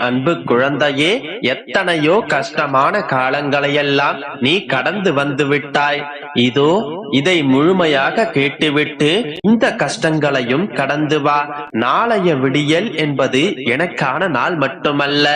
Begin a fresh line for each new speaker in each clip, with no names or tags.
அன்பு குழந்தையே, எத்தனையோ கஷ்டமான காலங்களையெல்லாம் நீ கடந்து வந்து விட்டாய். இதோ இதை முழுமையாக கேட்டுவிட்டு இந்த கஷ்டங்களையும் கடந்து வா. நாளைய விடியல் என்பது எனக்கான நாள் மட்டுமல்ல,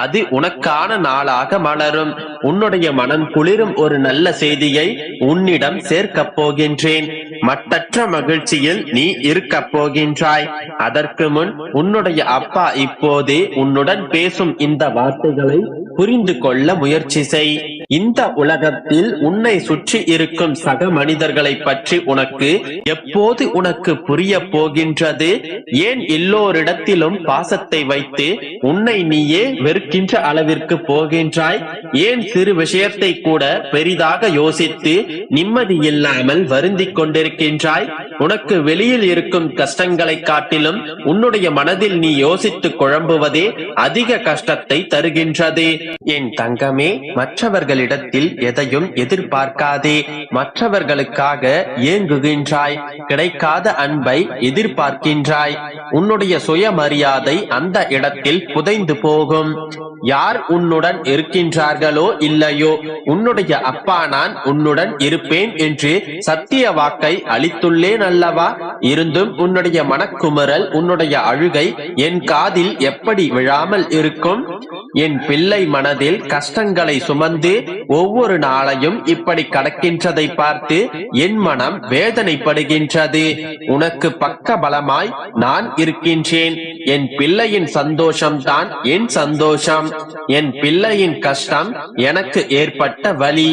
அது உனக்கான நாளாக மலரும். உன்னுடைய மனம் குளிரும் ஒரு நல்ல செய்தியை உன்னிடம் சேர்க்கப் போகின்றேன். மட்டற்ற மகிழ்ச்சியில் நீ இருக்கப் போகின்றாய். அதற்கு முன் உன்னுடைய அப்பா இப்போதே உன்னுடன் பேசும் இந்த வார்த்தைகளை புரிந்து கொள்ள முயற்சி செய். இந்த உலகத்தில் உன்னை சுற்றி இருக்கும் சக மனிதர்களை பற்றி உனக்கு புரிய போகின்றது. ஏன் எல்லோரிடத்திலும் பாசத்தை வைத்து உன்னை நீயே வெறுக்கின்ற அளவிற்கு போகின்றாய்? ஏன் சிறு விஷயத்தை கூட பெரிதாக யோசித்து நிம்மதி இல்லாமல் வருந்திக் கொண்டிருக்கின்றாய்? உனக்கு வெளியில் இருக்கும் கஷ்டங்களை காட்டிலும் உன்னுடைய மனதில் நீ யோசித்து குழம்புவதே அதிக கஷ்டத்தை தருகின்றது. என் தங்கமே, மற்றவர்களிடத்தில் எதையும் எதிர்பார்க்காதே. மற்றவர்களுக்காக ஏங்குகின்றாய். கிடைக்காத அன்பை எதிர்பார்க்கின்றாய். உன்னுடைய சுயமரியாதை அந்த இடத்தில் புதைந்து போகும். யார் உன்னுடன் இருக்கின்றார்களோ இல்லையோ, உன்னுடைய அப்பா நான் உன்னுடன் இருப்பேன் என்று சத்திய வாக்கை அளித்துள்ளேன் அல்லவா? இருந்தும் உன்னுடைய மனக்குமுறல், உன்னுடைய அழுகை என் காதில் எப்படி விழாமல் இருக்கும்? என் பிள்ளை மனதில் கஷ்டங்களை சுமந்து ஒவ்வொரு நாளையும் இப்படி கடக்கின்றதை பார்த்து என் மனம் வேதனைப்படுகின்றது. உனக்கு பக்க பலமாய் நான் இருக்கின்றேன். என் பிள்ளையின் சந்தோஷம்தான் என் சந்தோஷம். என் பிள்ளையின் கஷ்டம் எனக்கு ஏற்பட்ட வலி,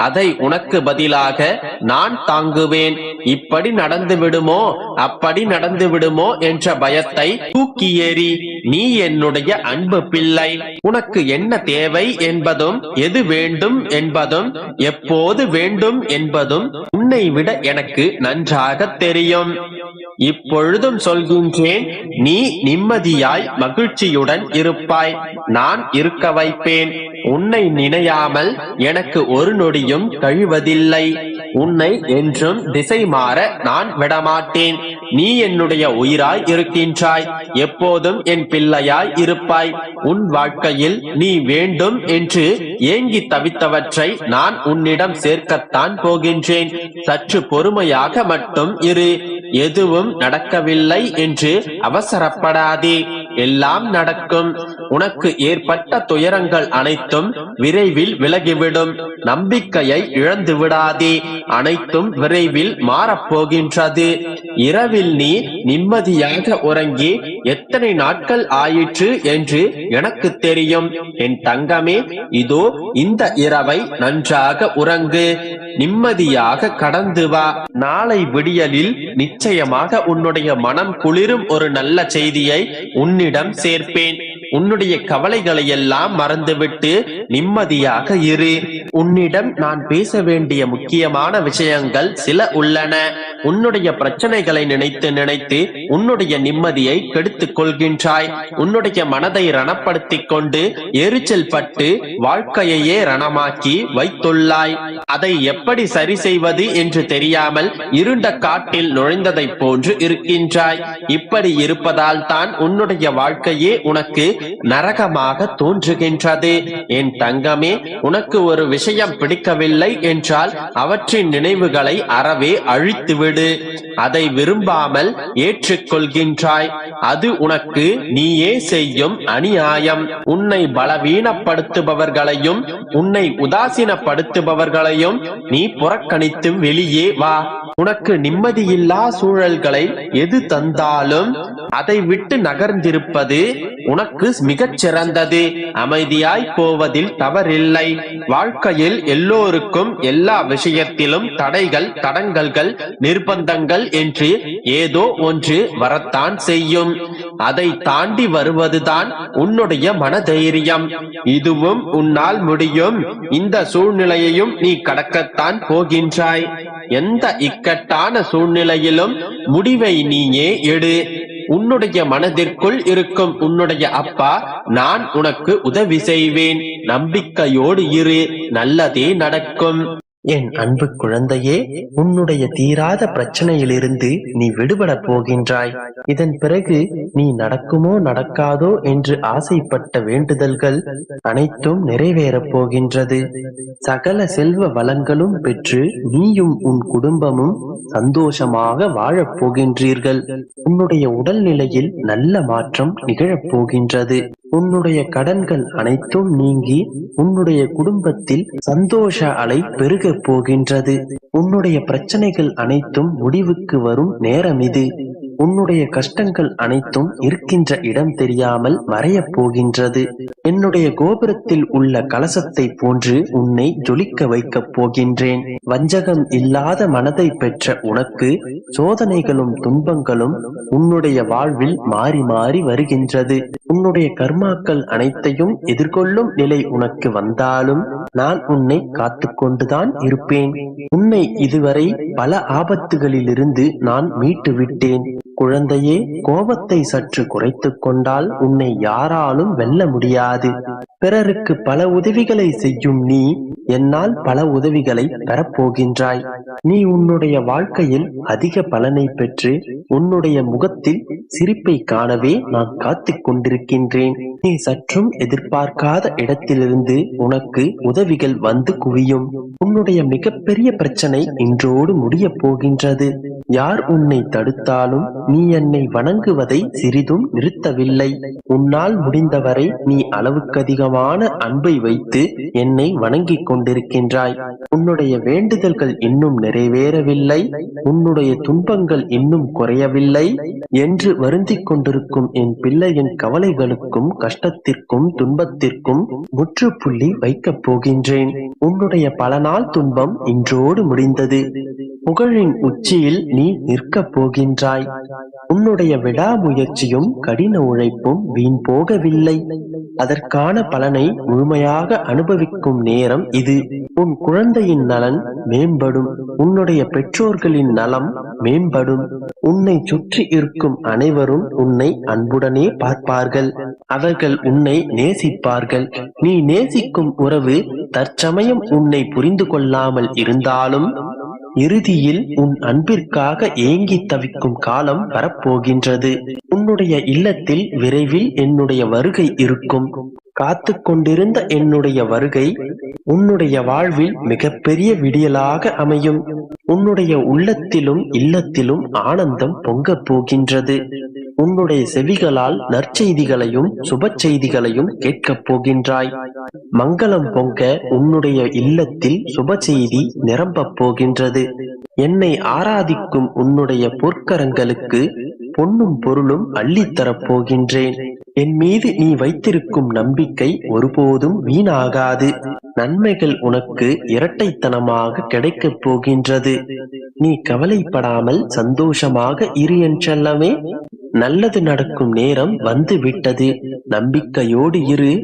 அதை உனக்கு பதிலாக நான் தாங்குவேன். இப்படி நடந்து விடுமோ அப்படி நடந்து விடுமோ என்ற பயத்தை தூக்கி எறி. நீ என்னுடைய அன்பு பிள்ளை. உனக்கு என்ன தேவை என்பதும், எது வேண்டும் என்பதும், எப்போது வேண்டும் என்பதும் உன்னை விட எனக்கு நன்றாக தெரியும். இப்பொழுதும் சொல்கின்றேன், நீ நிம்மதியாய் மகிழ்ச்சியுடன் இருப்பாய். நான் இருக்க வைப்பேன். உன்னை நினையாமல் எனக்கு ஒரு நொடியும் கழிவதில்லை. உன்னை என்றும் திசை மாற நான் விடமாட்டேன். நீ என்னுடைய உயிராய் இருக்கின்றாய். எப்போதும் என் பிள்ளையாய் இருப்பாய். உன் வாழ்க்கையில் நீ வேண்டும் என்று ஏங்கி தவித்தவற்றை நான் உன்னிடம் சேர்க்கத்தான் போகின்றேன். சற்று பொறுமையாக மட்டும் இரு. எதுவும் நடக்கவில்லை என்று அவசரப்படாதே. எல்லாம் நடக்கும். உனக்கு ஏற்பட்ட துயரங்கள் அனைத்தும் விரைவில் விலகிவிடும். நம்பிக்கையை இழந்து விடாதே. அனைத்தும் விரைவில் மாறப்போகின்றது. இரவில் நீ நிம்மதியாக உறங்கி எத்தனை நாட்கள் ஆயிற்று என்று எனக்கு தெரியும். என் தங்கமே, இதோ இந்த இரவை நன்றாக உறங்கு. நிம்மதியாக கடந்து வா. நாளை விடியலில் நிச்சயமாக உன்னுடைய மனம் குளிரும் ஒரு நல்ல செய்தியை உன்னிடம் சேர்ப்பேன். உன்னுடைய கவலைகளை எல்லாம் மறந்துவிட்டு நிம்மதியாக இரு. உன்னிடம் நான் பேச வேண்டிய முக்கியமான விஷயங்கள் சில உள்ளன. உன்னுடைய பிரச்சனைகளை நினைத்து நினைத்து உன்னுடைய நிம்மதியை கெடுத்துக் கொள்கின்றாய். உன்னுடைய மனதை ரணப்படுத்திக் கொண்டு எரிச்சல் பட்டு வாழ்க்கையையே ரணமாக்கி வைத்துள்ளாய். அதை எப்படி சரி செய்வது என்று தெரியாமல் இருண்ட காட்டில் நுழைந்ததை போன்று இருக்கின்றாய். இப்படி இருப்பதால் தான் உன்னுடைய வாழ்க்கையே உனக்கு நரகமாக தோன்றுகின்றது. என் தங்கமே, உனக்கு ஒரு விஷயம் பிடிக்கவில்லை என்றால் அவற்றின் நினைவுகளை அறவே அழித்துவிடு. அதை விரும்பாமல் ஏற்றுக்கொள்கின்றாய். அது உனக்கு நீயே செய்யும் அநியாயம். உன்னை பலவீனப்படுத்துபவர்களையும் உன்னை உதாசீனப்படுத்துபவர்களையும் நீ புறக்கணித்து வெளியே வா. உனக்கு நிம்மதியில்லா சூழல்களை எது தந்தாலும் அதை விட்டு நகர்ந்திருப்பது உனக்கு மிகச் சிறந்தது. அமைதியாய் போவதில் தவறில்லை. வாழ்க்கையில் எல்லோருக்கும் எல்லா விஷயத்திலும் தடைகள், தடங்கல்கள், நிர்பந்தங்கள் என்று ஏதோ ஒன்று வரத்தான் செய்யும். அதை தாண்டி வருவதுதான் உன்னுடைய மனதைரியம். இதுவும் உன்னால் முடியும். இந்த சூழ்நிலையையும் நீ கடக்கத்தான் போகின்றாய். எந்த இக்கட்டான சூழ்நிலையிலும் முடிவை நீயே எடு. உன்னுடைய மனதிற்குள் இருக்கும் உன்னுடைய அப்பா நான் உனக்கு உதவி செய்வேன். நம்பிக்கையோடு இரு. நல்லதே நடக்கும். என் அன்பு குழந்தையே, உன்னுடைய தீராத பிரச்சனையிலிருந்து நீ விடுபடப் போகின்றாய். இதன் பிறகு நீ நடக்குமோ நடக்காதோ என்று ஆசைப்பட்ட வேண்டுதல்கள் அனைத்தும் நிறைவேறப் போகின்றது. சகல செல்வ வளங்களும் பெற்று நீயும் உன் குடும்பமும் சந்தோஷமாக வாழப் போகின்றீர்கள். உன்னுடைய உடல்நிலையில் நல்ல மாற்றம் நிகழப் போகின்றது. உன்னுடைய கடன்கள் அனைத்தும் நீங்கி உன்னுடைய குடும்பத்தில் சந்தோஷ அலை பெருகப் போகின்றது. உன்னுடைய பிரச்சனைகள் அனைத்தும் முடிவுக்கு வரும் நேரம் இது. உன்னுடைய கஷ்டங்கள் அனைத்தும் இருக்கின்ற இடம் தெரியாமல் மறையப் போகின்றது. என்னுடைய கோபுரத்தில் உள்ள கலசத்தை போன்று உன்னை ஜொலிக்க வைக்கப் போகின்றேன். வஞ்சகம் இல்லாத மனதை பெற்ற உனக்கு சோதனைகளும் துன்பங்களும் உன்னுடைய வாழ்வில் மாறி மாறி வருகின்றது. உன்னுடைய கர்மாக்கள் அனைத்தையும் எதிர்கொள்ளும் நிலை உனக்கு வந்தாலும் நான் உன்னை காத்து கொண்டுதான் இருப்பேன். உன்னை இதுவரை பல ஆபத்துகளிலிருந்து நான் மீட்டு விட்டேன். குழந்தையே, கோபத்தை சற்று குறைத்துக் கொண்டால் உன்னை யாராலும் வெல்ல முடியாது. பிறருக்கு பல உதவிகளை செய்யும் நீ என்னால் பல உதவிகளை பெறப்போகின்றாய். நீ உன்னுடைய வாழ்க்கையில் அதிக பலனை பெற்று உன்னுடைய முகத்தில் சிரிப்பை காணவே நான் காத்துக் கொண்டிருக்கின்றேன். நீ சற்றும் எதிர்பார்க்காத இடத்திலிருந்து உனக்கு உதவிகள் வந்து குவியும். உன்னுடைய மிகப்பெரிய பிரச்சனை இன்றோடு முடிய போகின்றது. யார் உன்னை தடுத்தாலும் நீ என்னை வணங்குவதை சிறிதும் நிறுத்தவில்லை. உன்னால் முடிந்தவரை நீ அளவுக்கதிகமான அன்பை வைத்து என்னை வணங்கிக் கொண்டிருக்கின்றாய். உன்னுடைய வேண்டுதல்கள் இன்னும் நிறைவேறவில்லை, உன்னுடைய துன்பங்கள் இன்னும் குறையவில்லை என்று வருந்திக் கொண்டிருக்கும் என் பிள்ளையின் கவலைகளுக்கும் கஷ்டத்திற்கும் துன்பத்திற்கும் முற்றுப்புள்ளி வைக்கப் போகின்றேன். உன்னுடைய பல நாள் துன்பம் இன்றோடு முடிந்தது. புகழின் உச்சியில் நீ நிற்கப் போகின்றாய். உன்னுடைய விடாமுயற்சியும் கடின உழைப்பும் வீண் போகவில்லை. அதற்கான பலனை முழுமையாக அனுபவிக்கும் நேரம் இது. உன் குழந்தையின் நலன் மேம்படும். உன்னுடைய பெற்றோர்களின் நலம் மேம்படும். உன்னை சுற்றி இருக்கும் அனைவரும் உன்னை அன்புடனே பார்ப்பார்கள். அவர்கள் உன்னை நேசிப்பார்கள். நீ நேசிக்கும் உறவு தற்சமயம் உன்னை புரிந்து கொள்ளாமல் இருந்தாலும் இறுதியில் உன் அன்பிற்காக ஏங்கி தவிக்கும் காலம் வரப்போகின்றது. உன்னுடைய இல்லத்தில் விரைவில் என்னுடைய வருகை இருக்கும். காத்து கொண்டிருந்த என்னுடைய வருகை உன்னுடைய வாழ்வில் மிகப்பெரிய விடியலாக அமையும். உன்னுடைய உள்ளத்திலும் இல்லத்திலும் ஆனந்தம் பொங்கப் போகின்றது. உன்னுடைய செவிகளால் நற்செய்திகளையும் சுப செய்திகளையும் கேட்கப் போகின்றாய். மங்களம் பொங்க உன்னுடைய இல்லத்தில் சுப செய்தி நிரம்பப் போகின்றது. என்னை ஆராதிக்கும் உன்னுடைய பொற்கரங்களுக்கு பொன்னும் பொருளும் அள்ளித்தரப் போகின்றேன். என் மீது நீ வைத்திருக்கும் நம்பிக்கை ஒருபோதும் வீணாகாது. நன்மைகள் உனக்கு இரட்டைத்தனமாக கிடைக்கப் போகின்றது. நீ கவலைப்படாமல் சந்தோஷமாக இரு என் செல்லமே. நல்லது நடக்கும் நேரம் வந்து விட்டது. நம்பிக்கையோடு இரு.